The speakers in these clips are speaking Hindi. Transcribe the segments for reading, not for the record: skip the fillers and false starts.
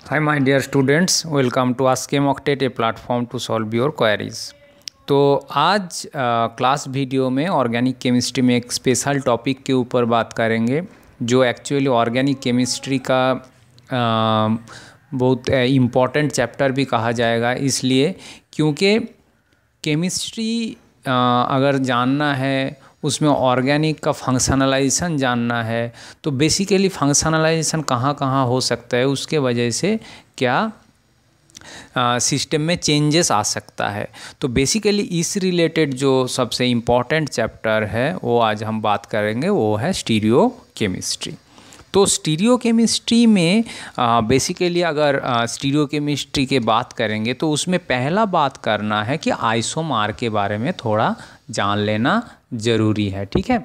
Hi my dear students, welcome to Ask Octet, a platform to solve your queries। तो आज क्लास वीडियो में ऑर्गेनिक केमिस्ट्री में एक स्पेशल टॉपिक के ऊपर बात करेंगे जो एक्चुअली ऑर्गेनिक केमिस्ट्री का बहुत इम्पॉर्टेंट चैप्टर भी कहा जाएगा, इसलिए क्योंकि केमिस्ट्री अगर जानना है, उसमें ऑर्गेनिक का फंक्शनलाइजेशन जानना है, तो बेसिकली फंक्शनलाइजेशन कहाँ कहाँ हो सकता है, उसके वजह से क्या सिस्टम में चेंजेस आ सकता है। तो बेसिकली इस रिलेटेड जो सबसे इम्पॉर्टेंट चैप्टर है वो आज हम बात करेंगे, वो है स्टीरियो केमिस्ट्री। तो स्टीरियो केमिस्ट्री में बेसिकली अगर स्टीरियो केमिस्ट्री के बात करेंगे तो उसमें पहला बात करना है कि आइसोमर के बारे में थोड़ा जान लेना ज़रूरी है। ठीक है,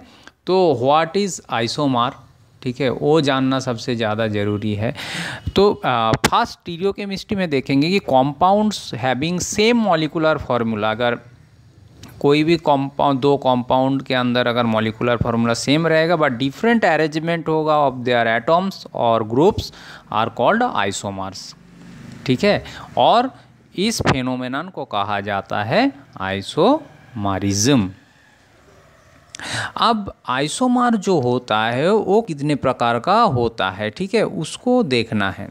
तो व्हाट इज़ आइसोमर, ठीक है, वो जानना सबसे ज़्यादा ज़रूरी है। तो फर्स्ट स्टीरियो केमिस्ट्री में देखेंगे कि compounds having same molecular formula, अगर कोई भी दो कॉम्पाउंड के अंदर अगर मॉलिक्यूलर फार्मूला सेम रहेगा बट डिफरेंट अरेंजमेंट होगा ऑफ देयर एटम्स और ग्रुप्स आर कॉल्ड आइसोमर्स। ठीक है, और इस फेनोमेनन को कहा जाता है आइसोमरिज्म। अब आइसोमर जो होता है वो कितने प्रकार का होता है, ठीक है, उसको देखना है।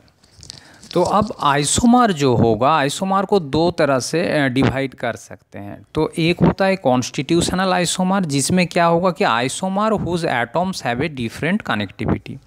तो अब आइसोमर जो होगा, आइसोमर को दो तरह से डिवाइड कर सकते हैं। तो एक होता है कॉन्स्टिट्यूशनल आइसोमर, जिसमें क्या होगा कि isomer whose atoms have a different connectivity,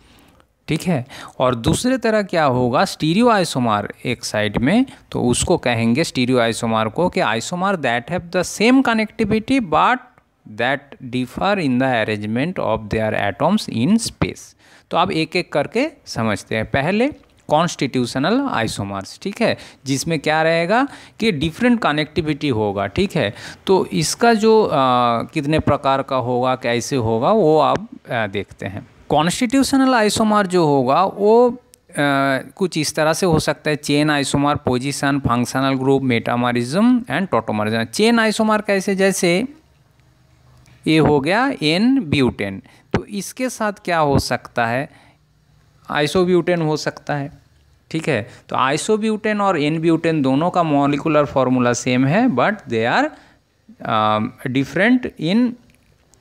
ठीक है। और दूसरे तरह क्या होगा स्टीरियो आइसोमर एक साइड में, तो उसको कहेंगे स्टीरियो आइसोमर को कि isomer that have the same connectivity but that differ in the arrangement of their atoms in space. तो अब एक एक करके समझते हैं। पहले कॉन्स्टिट्यूशनल आइसोमर्स, ठीक है, जिसमें क्या रहेगा कि डिफरेंट कनेक्टिविटी होगा, ठीक है। तो इसका जो कितने प्रकार का होगा, कैसे होगा, वो आप देखते हैं। कॉन्स्टिट्यूशनल आइसोमर जो होगा वो कुछ इस तरह से हो सकता है: chain isomer, position, functional group, metamerism and tautomerism. Chain isomer कैसे, जैसे ये हो गया एन ब्यूटेन, तो इसके साथ क्या हो सकता है, आइसोब्यूटेन हो सकता है, ठीक है। तो आइसोब्यूटेन और एन ब्यूटेन दोनों का मॉलिक्यूलर फार्मूला सेम है but they are different in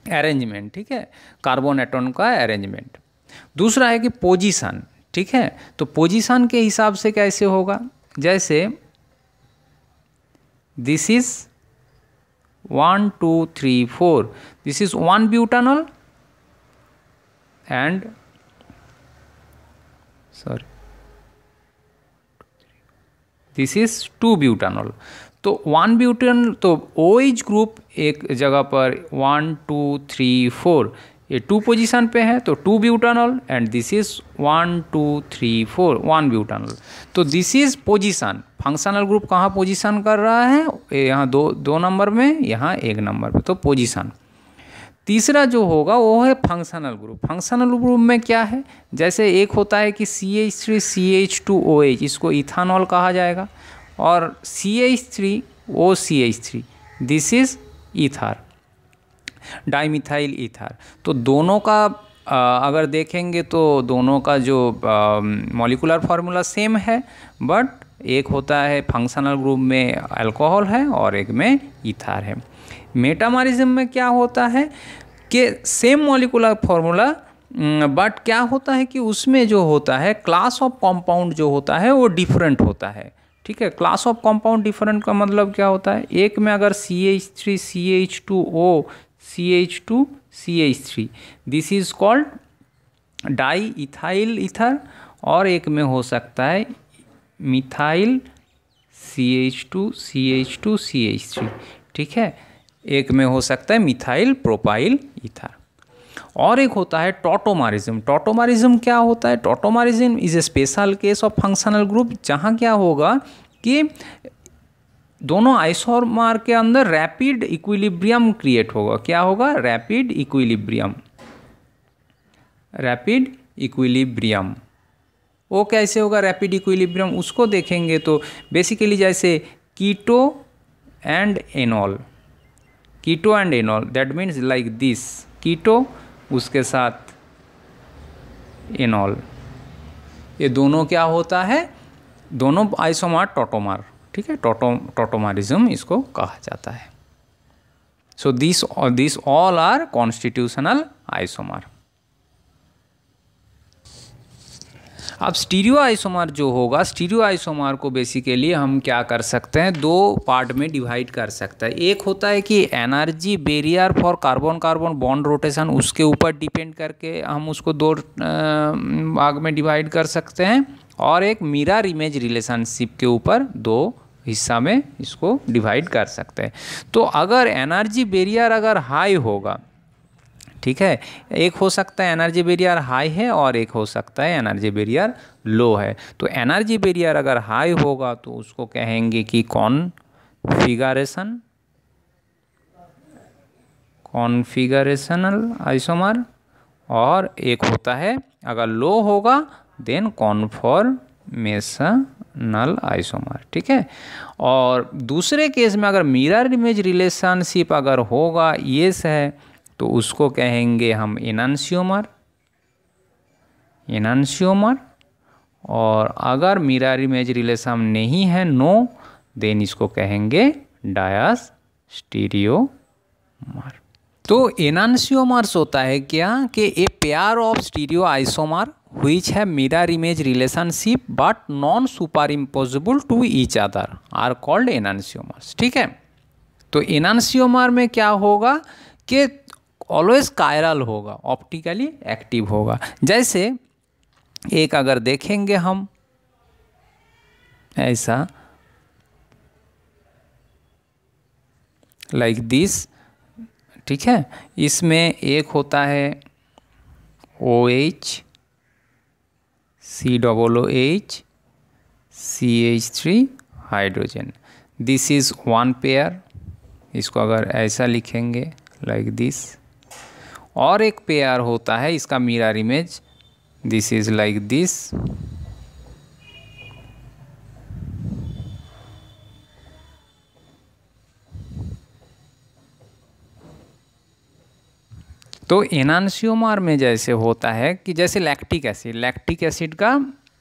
arrangement, ठीक है, कार्बन एटम का अरेंजमेंट। दूसरा है कि पोजीशन, ठीक है। तो पोजीशन के हिसाब से कैसे होगा, जैसे this is 1 2 3 4, this is 1 butanol and this is 2 butanol. तो 1 ब्यूटानॉल, तो OH ग्रुप एक जगह पर 1 2 3 4 ये 2 पोजीशन पे है, तो 2 butanol and this is 1 2 3 4 1 butanol. तो this is position. Functional group कहाँ पोजीशन कर रहा है, यहाँ दो नंबर में, यहाँ 1 नंबर पे, तो पोजीशन। तीसरा जो होगा वो है फंक्शनल ग्रुप। फंक्शनल ग्रुप में क्या है, जैसे एक होता है कि CH3 CH2OH, इसको इथानॉल कहा जाएगा, और CH3 OCH3, this is ether, dimethyl ether. तो दोनों का अगर देखेंगे तो दोनों का जो मॉलिक्यूलर फार्मूला सेम है, बट एक होता है फंक्शनल ग्रुप में अल्कोहल है और एक में ईथर है। मेटामरिज्म में क्या होता है कि सेम मॉलिक्यूलर फार्मूला बट क्या होता है कि उसमें जो होता है क्लास ऑफ कंपाउंड जो होता है वो डिफरेंट होता है, ठीक है। क्लास ऑफ कंपाउंड डिफरेंट का मतलब क्या होता है, एक में अगर CH3 CH2O CH2 CH3, this is called di ethyl ether, और एक में हो सकता है मिथाइल CH2 CH2 CH3, ठीक है। एक में हो सकता है मिथाइल प्रोपाइल ईथर, और एक होता है टोटोमरिज्म। टोटोमरिज्म क्या होता है, tautomerism is a special case of functional group, जहाँ क्या होगा कि दोनों आइसोमर के अंदर रैपिड इक्विलिब्रियम क्रिएट होगा। क्या होगा, रैपिड इक्विलिब्रियम। रैपिड इक्विलिब्रियम वो कैसे होगा, रैपिड इक्विलिब्रियम उसको देखेंगे तो बेसिकली जैसे keto and enol, keto and enol, that means like this, keto उसके साथ एनॉल, ये दोनों क्या होता है दोनों आइसोमर टॉटोमर, ठीक है, टॉटोमरिज्म इसको कहा जाता है। So this all are constitutional isomer. अब स्टीरियो आइसोमर जो होगा, स्टीरियो आइसोमर को बेसिकली हम क्या कर सकते हैं, दो पार्ट में डिवाइड कर सकते हैं। एक होता है कि energy barrier for carbon carbon bond rotation, उसके ऊपर डिपेंड करके हम उसको दो भाग में डिवाइड कर सकते हैं, और एक मिरर इमेज रिलेशनशिप के ऊपर दो हिस्सा में इसको डिवाइड कर सकते हैं। तो अगर एनर्जी बैरियर अगर हाई होगा, ठीक है, एक हो सकता है एनर्जी बैरियर हाई है और एक हो सकता है एनर्जी बैरियर लो है। तो एनर्जी बैरियर अगर हाई होगा तो उसको कहेंगे कि कॉन्फिगरेशनल आइसोमर, और एक होता है अगर लो होगा देन कॉन्फॉर्मेशनल आइसोमर, ठीक है। और दूसरे केस में अगर मिरर इमेज रिलेशनशिप अगर होगा, येस है, तो उसको कहेंगे हम एनांशियोमर, और अगर मिरर इमेज रिलेशन नहीं है, नो, देन इसको कहेंगे डायस्टीरियोमर। तो एनांशियोमर्स होता है क्या कि a pair of stereo isomer which have mirror image relationship but non superimposable to each other are called enantiomers, ठीक है। तो एनांशियोमर में क्या होगा कि ऑलवेज कायरल होगा, ऑप्टिकली एक्टिव होगा। जैसे एक अगर देखेंगे हम ऐसा लाइक दिस, ठीक है, इसमें एक होता है OH COOH CH3 hydrogen, this is one pair, इसको अगर ऐसा लिखेंगे लाइक दिस, और एक पेयर होता है इसका mirror image, this is like this, तो एनांशियोमर में जैसे होता है कि जैसे लैक्टिक एसिड का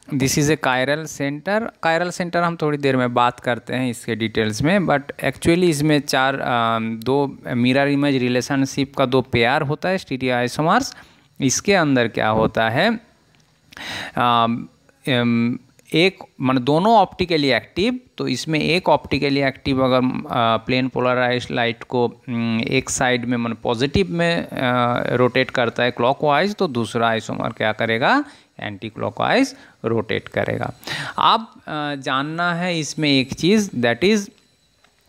this is a chiral centre हम थोड़ी देर में बात करते हैं इसके डिटेल्स में, बट एक्चुअली इसमें दो मिरर इमेज रिलेशनशिप का दो पेयर होता है स्टीरियो आइसोमर्स। इसके अंदर क्या होता है, एक मतलब दोनों ऑप्टिकली एक्टिव, तो इसमें एक ऑप्टिकली एक्टिव अगर प्लेन पोलराइज्ड लाइट को एक साइड में मतलब पॉजिटिव में रोटेट करता है क्लॉकवाइज, तो दूसरा आइसोमर क्या करेगा, एंटी क्लॉकवाइज रोटेट करेगा। अब जानना है इसमें एक चीज़, दैट इज़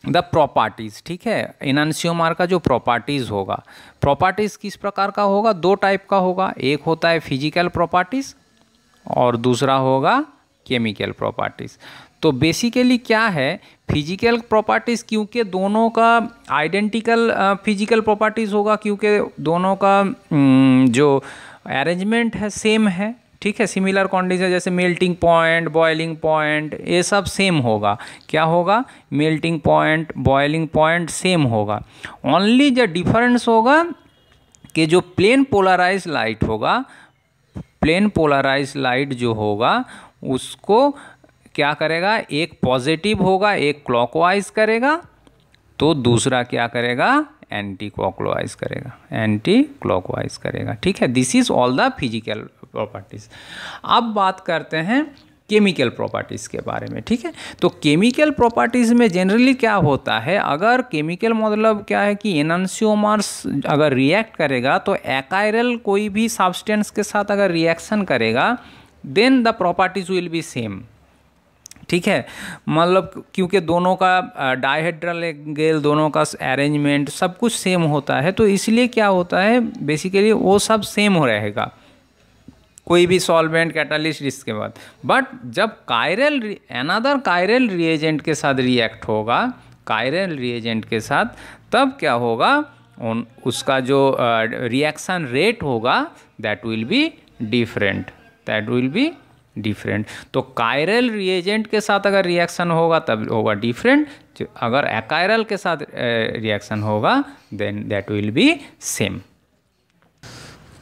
द प्रॉपर्टीज़, ठीक है। एनांशियोमर का जो प्रॉपर्टीज़ होगा, प्रॉपर्टीज़ किस प्रकार का होगा, दो टाइप का होगा, एक होता है फिजिकल प्रॉपर्टीज़ और दूसरा होगा केमिकल प्रॉपर्टीज़। तो बेसिकली क्या है फिजिकल प्रॉपर्टीज़, क्योंकि दोनों का आइडेंटिकल फिजिकल प्रॉपर्टीज़ होगा, क्योंकि दोनों का जो अरेंजमेंट है सेम है, ठीक है, सिमिलर कंडीशन, जैसे मेल्टिंग पॉइंट, बॉइलिंग पॉइंट, ये सब सेम होगा। क्या होगा, melting point, boiling point same होगा। ओनली जो डिफरेंस होगा कि जो प्लेन पोलराइज लाइट होगा, प्लेन पोलराइज लाइट जो होगा उसको क्या करेगा, एक पॉजिटिव होगा, एक क्लॉकवाइज करेगा, तो दूसरा क्या करेगा, एंटी क्लॉकवाइज करेगा, ठीक है। This is all the physical properties. अब बात करते हैं केमिकल प्रॉपर्टीज़ के बारे में, ठीक है। तो केमिकल प्रॉपर्टीज़ में जनरली क्या होता है, अगर केमिकल मतलब क्या है कि एनांशियोमर्स अगर रिएक्ट करेगा तो एकायरल कोई भी सब्सटेंस के साथ अगर रिएक्शन करेगा then the properties will be same, ठीक है। मतलब क्योंकि दोनों का डायहेड्रल एंगल, दोनों का अरेंजमेंट सब कुछ सेम होता है, तो इसलिए क्या होता है बेसिकली वो सब सेम हो रहेगा, कोई भी सॉल्वेंट कैटालिस्ट इसके बाद। बट जब अनदर कायरल रिएजेंट के साथ रिएक्ट होगा, कायरल रिएजेंट के साथ, तब क्या होगा, उसका जो रिएक्शन रेट होगा दैट विल बी डिफरेंट। तो कायरल रिएजेंट के साथ अगर रिएक्शन होगा तब होगा डिफरेंट, अगर अकायरल के साथ रिएक्शन होगा then that will be same.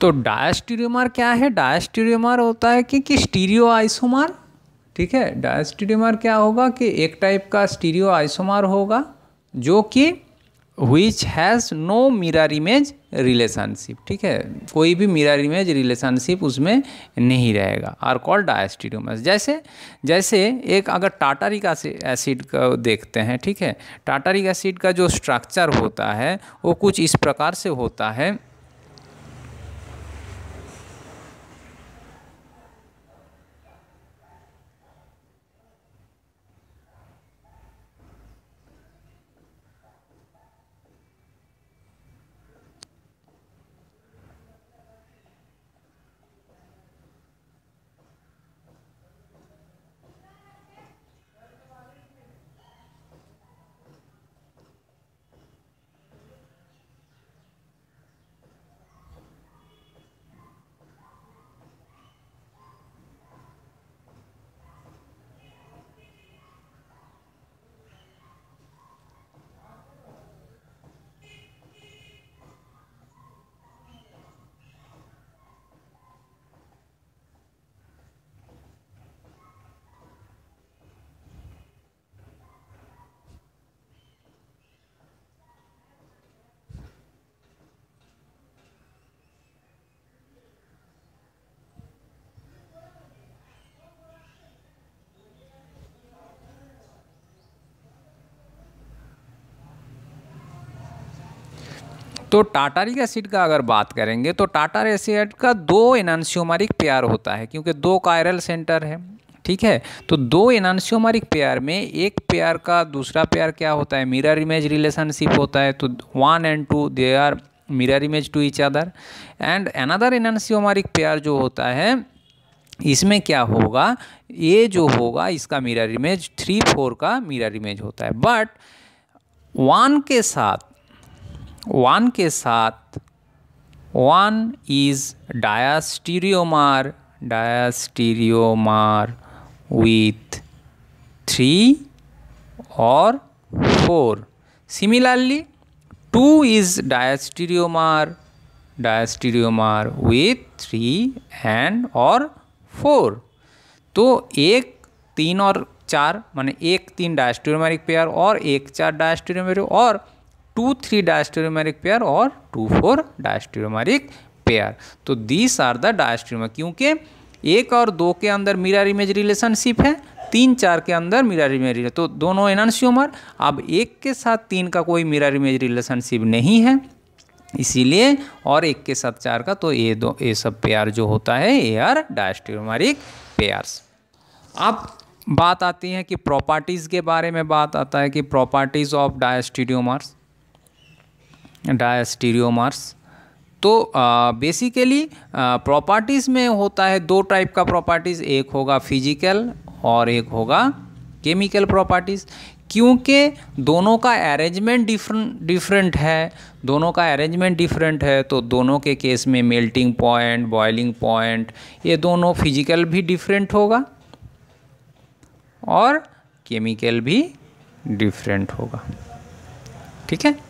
तो डायस्टीरियोमर क्या है, डायस्टीरियोमर होता है कि स्टीरियो आइसोमर, ठीक है। डायस्टीरियोमर क्या होगा कि एक टाइप का स्टीरियो आइसोमर होगा जो कि which has no mirror image relationship, ठीक है, कोई भी मिरर इमेज रिलेशनशिप उसमें नहीं रहेगा, आर कॉल्ड डायस्टीरियोमर्स। जैसे जैसे एक अगर टाटारिक एसिड का देखते हैं, ठीक है, टाटारिक एसिड का जो स्ट्रक्चर होता है वो कुछ इस प्रकार से होता है। तो टाटारिक एसिड का अगर बात करेंगे तो टाटारिक एसिड का दो एनांशियोमरिक पेयर होता है, क्योंकि दो कायरल सेंटर है, ठीक है। तो दो एनांशियोमरिक पेयर में एक पेयर का दूसरा पेयर क्या होता है, मिरर इमेज रिलेशनशिप होता है। तो 1 and 2 they are mirror image to each other, and another enantiomeric pair जो होता है इसमें क्या होगा, ये जो होगा इसका मिरर इमेज 3-4 का मिरर इमेज होता है। बट वन के साथ वन इज डायस्टीरियोमर विथ 3 और 4। Similarly 2 is diastereomer with 3 and और 4। तो 1, 3 और 4 माने 1, 3 डायस्टीरियोमरिक पेयर और 1, 4 डायस्टीरियोमरिक और 2, 3 डायस्टीरियोमरिक पेयर और 2, 4 डायस्टीरियोमरिक पेयर। तो दीज आर द डायस्टीरियोमर, क्योंकि 1 और 2 के अंदर मिरर इमेज रिलेशनशिप है, 3, 4 के अंदर मिरर इमेज, तो दोनों एनांशियोमर। अब 1 के साथ 3 का कोई मिरर इमेज रिलेशनशिप नहीं है, इसीलिए, और 1 के साथ 4 का, तो ये सब पेयर जो होता है ये आर डायस्टीरियोमरिक पेयर्स। अब बात आती है कि प्रॉपर्टीज़ के बारे में बात आता है कि प्रॉपर्टीज़ ऑफ डायस्टीरियोमर्स। तो बेसिकली प्रॉपर्टीज़ में होता है दो टाइप का प्रॉपर्टीज़, एक होगा फिजिकल और एक होगा केमिकल प्रॉपर्टीज़। क्योंकि दोनों का अरेंजमेंट डिफरेंट है, तो दोनों के केस में मेल्टिंग पॉइंट, बॉइलिंग पॉइंट, ये दोनों फिजिकल भी डिफरेंट होगा और केमिकल भी डिफरेंट होगा, ठीक है।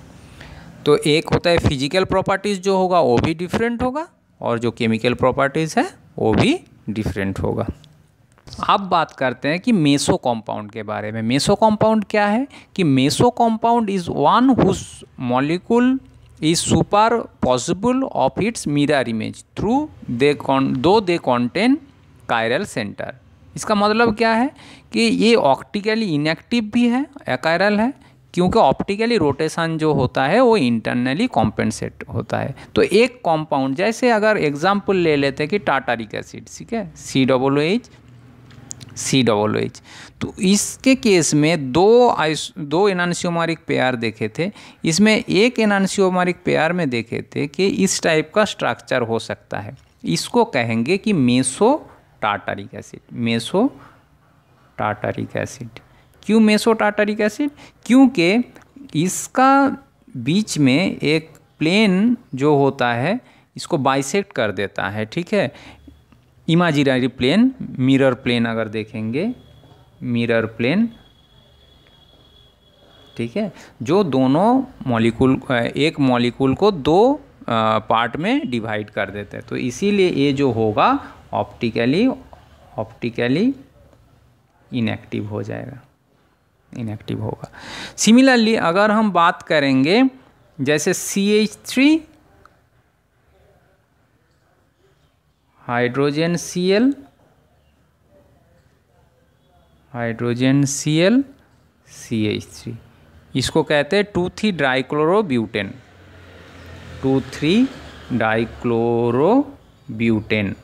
तो एक होता है फिजिकल प्रॉपर्टीज़ जो होगा वो भी डिफरेंट होगा, और जो केमिकल प्रॉपर्टीज़ है वो भी डिफरेंट होगा। अब बात करते हैं कि मेसो कंपाउंड के बारे में। मेसो कंपाउंड क्या है कि meso compound is one whose molecule is super possible of its mirror image through they contain chiral centre. इसका मतलब क्या है कि ये ऑप्टिकली इनएक्टिव भी है, अकायरल है, क्योंकि ऑप्टिकली रोटेशन जो होता है वो इंटरनली कॉम्पेंसेट होता है। तो एक कंपाउंड, जैसे अगर एग्जांपल ले लेते हैं कि टाटारिक एसिड, ठीक है, COOH, तो इसके केस में दो एनांशियोमरिक पेयर देखे थे। इसमें एक एनांशियोमरिक पेयर में देखे थे कि इस टाइप का स्ट्रक्चर हो सकता है, इसको कहेंगे कि मेसो टाटारिक एसिड। क्यों मेसो टाटारिक एसिड? क्योंकि इसका बीच में एक प्लेन जो होता है इसको बाइसेक्ट कर देता है, ठीक है। इमेजिनरी प्लेन, मिरर प्लेन अगर देखेंगे, मिरर प्लेन, ठीक है, जो दोनों मॉलिक्यूल, एक मॉलिक्यूल को दो पार्ट में डिवाइड कर देते हैं। तो इसीलिए ये जो होगा ऑप्टिकली इनएक्टिव हो जाएगा, इनएक्टिव होगा। सिमिलरली अगर हम बात करेंगे जैसे CH3 hydrogen Cl, hydrogen Cl CH3, इसको कहते हैं 2,3 डाइक्लोरोब्यूटेन, 2,3 डाइक्लोरोब्यूटेन।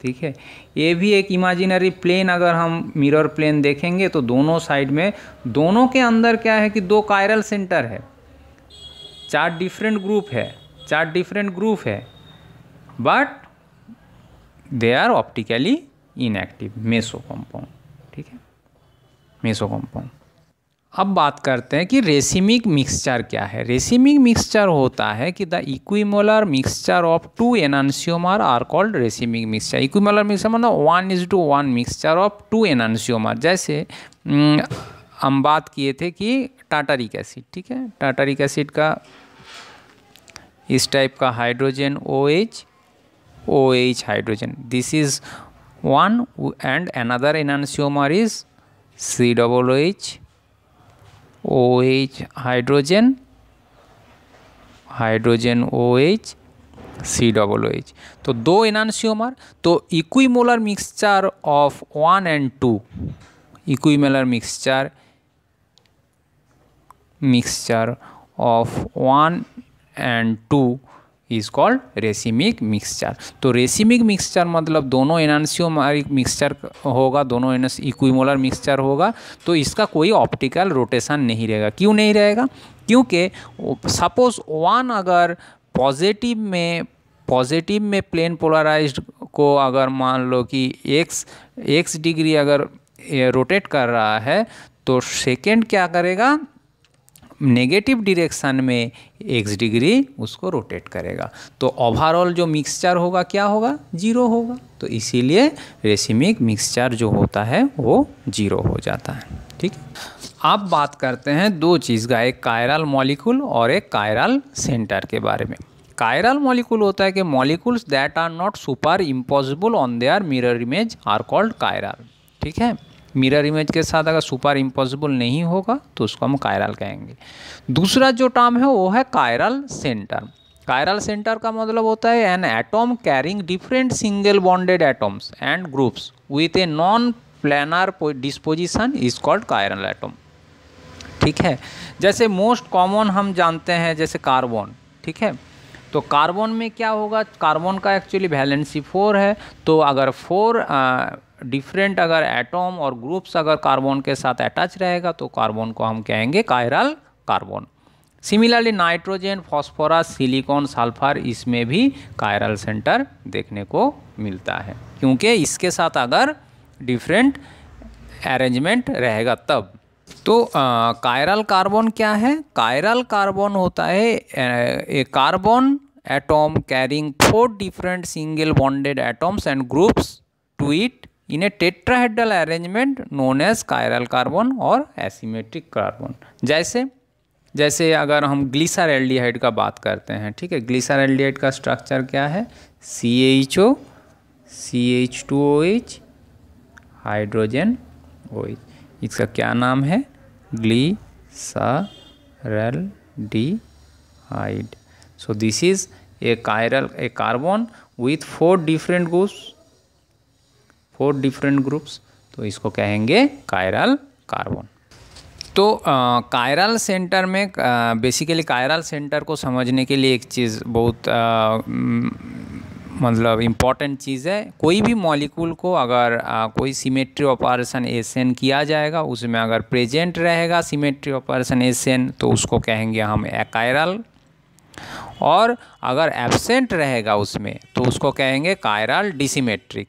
ठीक है, ये भी एक इमेजिनरी प्लेन, अगर हम मिरर प्लेन देखेंगे तो दोनों साइड में, दोनों के अंदर क्या है कि 2 कायरल सेंटर है, 4 डिफरेंट ग्रुप है, 4 डिफरेंट ग्रुप है, but they are optically inactive, meso compound. ठीक है, मेसो कंपाउंड। अब बात करते हैं कि रेसिमिक मिक्सचर क्या है। रेसिमिक मिक्सचर होता है कि the equimolar mixture of 2 enantiomer are called racemic mixture. Equimolar mixture मतलब 1:1 मिक्सचर ऑफ 2 एनांशियोमर। जैसे हम बात किए थे कि टार्टरिक एसिड, ठीक है, टार्टरिक एसिड का इस टाइप का hydrogen OH hydrogen, this is 1 and another enantiomer is COOH OH hydrogen OH COOH, तो 2 एनांशियोमर। तो equimolar mixture of 1 and 2, equimolar mixture of 1 and 2 is called racemic mixture. तो रेसिमिक मिक्सचर मतलब दोनों एनांशियोमरिक मिक्सचर होगा, दोनों इक्विमोलर मिक्सचर होगा, तो इसका कोई ऑप्टिकल रोटेशन नहीं रहेगा। क्यों नहीं रहेगा? क्योंकि सपोज 1 अगर पॉजिटिव में प्लेन पोलराइज्ड को अगर मान लो कि x डिग्री अगर रोटेट कर रहा है, तो सेकेंड क्या करेगा, नेगेटिव डायरेक्शन में x डिग्री उसको रोटेट करेगा, तो ओवरऑल जो मिक्सचर होगा क्या होगा, 0 होगा। तो इसीलिए रेसिमिक मिक्सचर जो होता है वो 0 हो जाता है। ठीक, अब बात करते हैं 2 चीज़ का, एक कायरल मॉलिक्यूल और एक कायरल सेंटर के बारे में। कायरल मॉलिक्यूल होता है कि molecules that are not super impossible on their mirror image are called chiral. ठीक है, मिरर इमेज के साथ अगर सुपर इम्पॉसिबल नहीं होगा तो उसको हम कायरल कहेंगे। दूसरा जो टर्म है वो है कायरल सेंटर। कायरल सेंटर का मतलब होता है an atom carrying different single bonded atoms and groups with a non planar disposition is called chiral atom. ठीक है, जैसे मोस्ट कॉमन हम जानते हैं जैसे कार्बन। ठीक है, तो कार्बन में क्या होगा, कार्बन का एक्चुअली वैलेंसी 4 है, तो अगर 4 डिफरेंट अगर एटॉम और ग्रुप्स अगर कार्बन के साथ अटैच रहेगा तो कार्बन को हम कहेंगे chiral carbon. Similarly nitrogen, phosphorus, silicon, sulphur, इसमें भी कायरल सेंटर देखने को मिलता है, क्योंकि इसके साथ अगर डिफरेंट अरेंजमेंट रहेगा तब। तो कायरल कार्बन क्या है? कायरल कार्बन होता है a carbon atom carrying 4 different single bonded atoms and groups to it in a tetrahedral arrangement known as chiral carbon और एसिमेट्रिक कार्बन। जैसे अगर हम ग्लिसरल्डिहाइड का बात करते हैं, ठीक है, ग्लिसरल्डिहाइड का स्ट्रक्चर क्या है, CHO CH2OH हाइड्रोजन OH, इसका क्या नाम है, glyceraldehyde. So this is a carbon with 4 different groups, तो इसको कहेंगे कायरल कार्बन। तो कायरल सेंटर में बेसिकली कायरल सेंटर को समझने के लिए एक चीज़ बहुत मतलब इम्पॉर्टेंट चीज़ है। कोई भी मॉलिक्यूल को अगर कोई सिमेट्री ऑपरेशन SN किया जाएगा, उसमें अगर प्रेजेंट रहेगा सिमेट्री ऑपरेशन SN तो उसको कहेंगे हम कायरल, और अगर एब्सेंट रहेगा उसमें तो उसको कहेंगे कायरल डिसिमेट्रिक।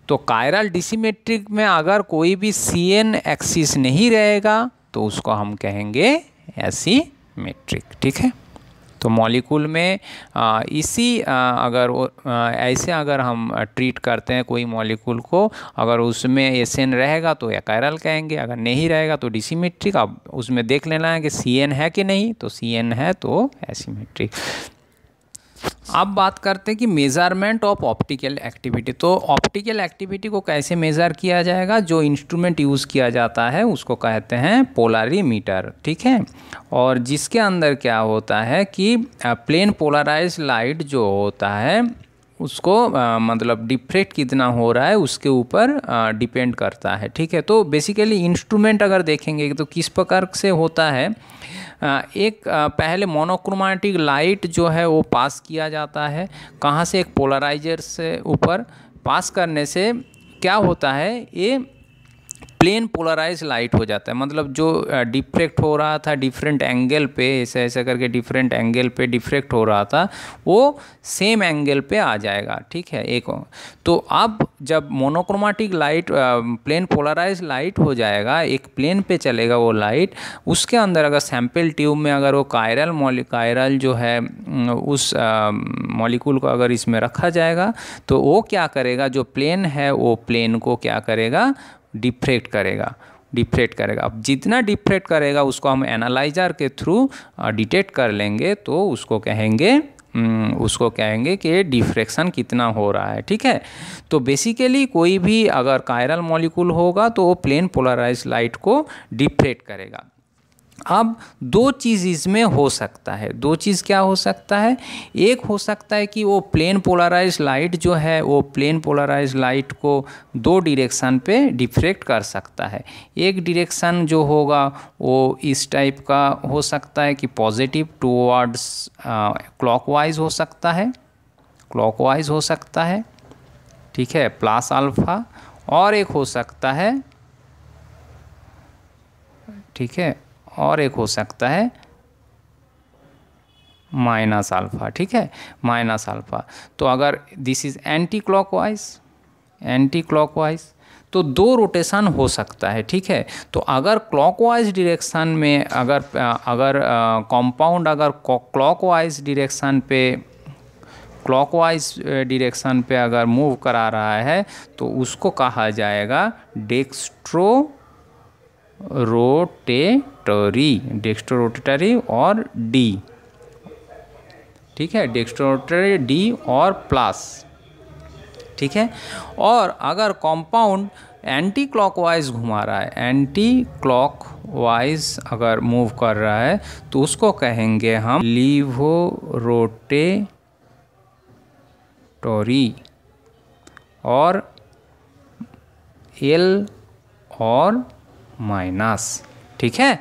तो कायरल डिसिमेट्रिक में अगर कोई भी CN एक्सिस नहीं रहेगा तो उसको हम कहेंगे एसीमेट्रिक। ठीक है, तो मॉलिक्यूल में ऐसे अगर हम ट्रीट करते हैं कोई मॉलिक्यूल को, अगर उसमें SN रहेगा तो कायरल कहेंगे, अगर नहीं रहेगा तो डिसिमेट्रिक। अब उसमें देख लेना है कि CN है कि नहीं, तो CN है तो एसीमेट्रिक। अब बात करते हैं कि मेज़रमेंट ऑफ ऑप्टिकल एक्टिविटी। तो ऑप्टिकल एक्टिविटी को कैसे मेज़र किया जाएगा? जो इंस्ट्रूमेंट यूज़ किया जाता है उसको कहते हैं पोलरीमीटर, ठीक है। और जिसके अंदर क्या होता है कि प्लेन पोलराइज लाइट जो होता है उसको मतलब डिफ्रेक्ट कितना हो रहा है उसके ऊपर डिपेंड करता है, ठीक है। तो बेसिकली इंस्ट्रूमेंट अगर देखेंगे तो किस प्रकार से होता है, एक पहले मोनोक्रोमेटिक लाइट जो है वो पास किया जाता है, कहाँ से? एक पोलराइजर से ऊपर पास करने से क्या होता है, ये प्लेन पोलराइज लाइट हो जाता है। मतलब जो डिफ्रेक्ट हो रहा था डिफरेंट एंगल पे, ऐसे ऐसे करके डिफरेंट एंगल पे डिफ्रेक्ट हो रहा था, वो सेम एंगल पे आ जाएगा, ठीक है। एक तो अब जब monochromatic light plane polarise light हो जाएगा, एक प्लेन पे चलेगा वो लाइट, उसके अंदर अगर सैंपल ट्यूब में अगर वो कायरल जो है उस मॉलिक्यूल को अगर इसमें रखा जाएगा तो वो क्या करेगा, जो प्लेन है वो प्लेन को क्या करेगा, डिफ्रेक्ट करेगा। अब जितना डिफ्रेक्ट करेगा उसको हम एनालाइजर के थ्रू डिटेक्ट कर लेंगे, तो उसको कहेंगे कि डिफ्रेक्शन कितना हो रहा है, ठीक है। तो बेसिकली कोई भी अगर कायरल मॉलिक्यूल होगा तो वो प्लेन पोलराइज लाइट को डिफ्रेक्ट करेगा। अब दो चीज़ इसमें हो सकता है। दो चीज़ क्या हो सकता है? एक हो सकता है कि वो प्लेन पोलराइज लाइट जो है वो प्लेन पोलराइज लाइट को दो डायरेक्शन पे डिफ्रेक्ट कर सकता है। एक डायरेक्शन जो होगा वो इस टाइप का हो सकता है कि पॉजिटिव टुवर्ड्स क्लॉकवाइज हो सकता है, ठीक है, प्लस अल्फ़ा। और एक हो सकता है, ठीक है, और एक हो सकता है माइनस अल्फ़ा, ठीक है, माइनस अल्फ़ा। तो अगर दिस इज़ एंटी क्लॉकवाइज तो दो रोटेशन हो सकता है, ठीक है। तो अगर क्लॉकवाइज डायरेक्शन में अगर कंपाउंड अगर क्लॉकवाइज डायरेक्शन पे अगर मूव करा रहा है तो उसको कहा जाएगा डेक्स्ट्रोरोटेटरी और डी, ठीक है, डेक्स्ट्रोरोटेटरी डी और प्लस, ठीक है। और अगर कंपाउंड एंटी क्लॉकवाइज घुमा रहा है, एंटी क्लॉकवाइज अगर मूव कर रहा है तो उसको कहेंगे हम लीवोरोटेटरी और एल और माइनस, ठीक है।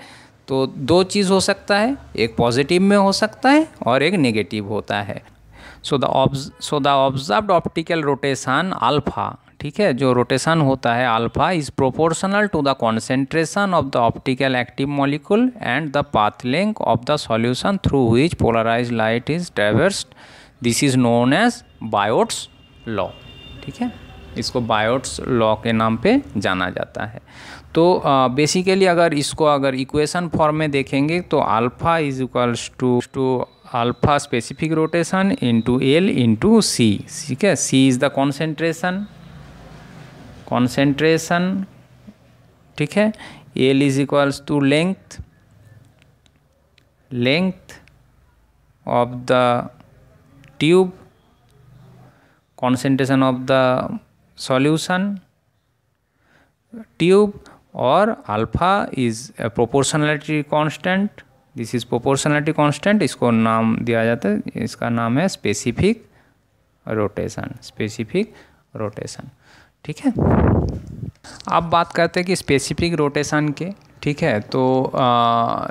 तो दो चीज़ हो सकता है, एक पॉजिटिव में हो सकता है और एक नेगेटिव होता है। So the observed optical rotation alpha, ठीक है, जो रोटेशन होता है alpha is proportional to the concentration of the optical active molecule and the path length of the solution through which polarised light is traversed. This is known as Biot's law, ठीक है, इसको बायोट्स लॉ के नाम पे जाना जाता है। तो बेसिकली अगर इसको अगर इक्वेशन फॉर्म में देखेंगे तो alpha is equals to alpha specific rotation into l into c, ठीक है। सी इज़ द कॉन्सेंट्रेशन, ठीक है। L is equals to length of the tube, concentration of the solution tube, और alpha is proportionality constant, this is proportionality constant, इसको नाम दिया जाता है, इसका नाम है स्पेसिफिक रोटेशन, ठीक है। अब बात करते हैं कि स्पेसिफिक रोटेशन के, ठीक है। तो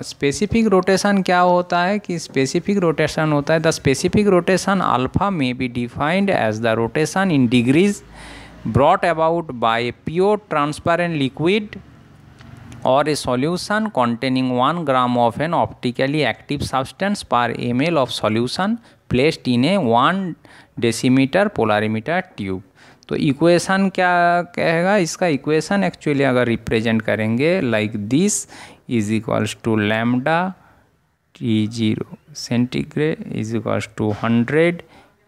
स्पेसिफिक रोटेशन क्या होता है कि स्पेसिफिक रोटेशन होता है द स्पेसिफिक रोटेशन अल्फा में be defined as the rotation in degrees brought about by a pure transparent liquid or a solution containing 1 gram of an optically active substance per ml of solution placed in a 1 decimeter polarimeter tube। तो इक्वेशन क्या कहेगा, इसका इक्वेशन एक्चुअली अगर रिप्रेजेंट करेंगे like this is equals to lambda T0 centigrade is equals to 100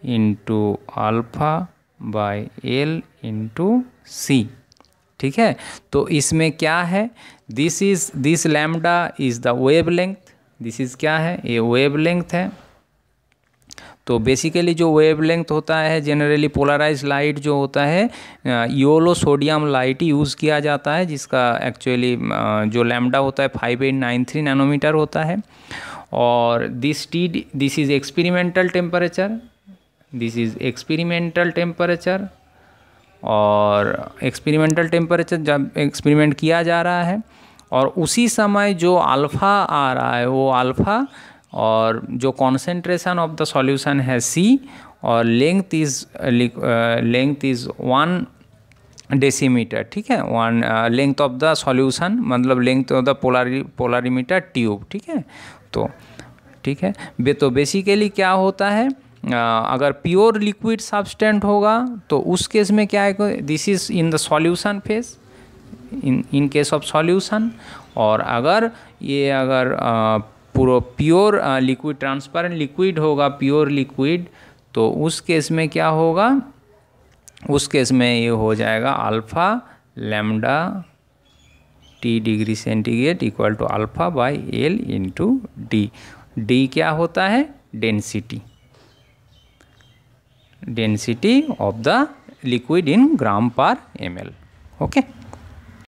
into alpha by l into c, ठीक है। तो इसमें क्या है, this lambda is the wave length, this is क्या है, ये वेव लेंथ है। तो बेसिकली जो वेवलेंथ होता है जनरली पोलराइज लाइट जो होता है योलो सोडियम लाइट यूज़ किया जाता है, जिसका एक्चुअली जो लैम्डा होता है 5893 नैनोमीटर होता है। और this is experimental temperature, this is experimental temperature. और एक्सपेरिमेंटल टेम्परेचर जब एक्सपेरिमेंट किया जा रहा है और उसी समय जो अल्फ़ा आ रहा है वो अल्फ़ा, और जो कॉन्सेंट्रेशन ऑफ द सॉल्यूशन है C, और लेंथ इज़ 1 डेसीमीटर, ठीक है। लेंथ ऑफ द सॉल्यूशन मतलब length of the polarimeter tube, ठीक है। तो ठीक है, तो बेसिकली क्या होता है, अगर प्योर लिक्विड सब्सटेंट होगा तो उस केस में क्या है, this is in the solution phase in case of solution. और अगर पूरा प्योर लिक्विड ट्रांसपेरेंट लिक्विड होगा, प्योर लिक्विड, तो उस केस में क्या होगा, उस केस में ये हो जाएगा alpha lambda T degree centigrade equal to alpha by L into d. D क्या होता है, density of the liquid in gram per ml। Okay.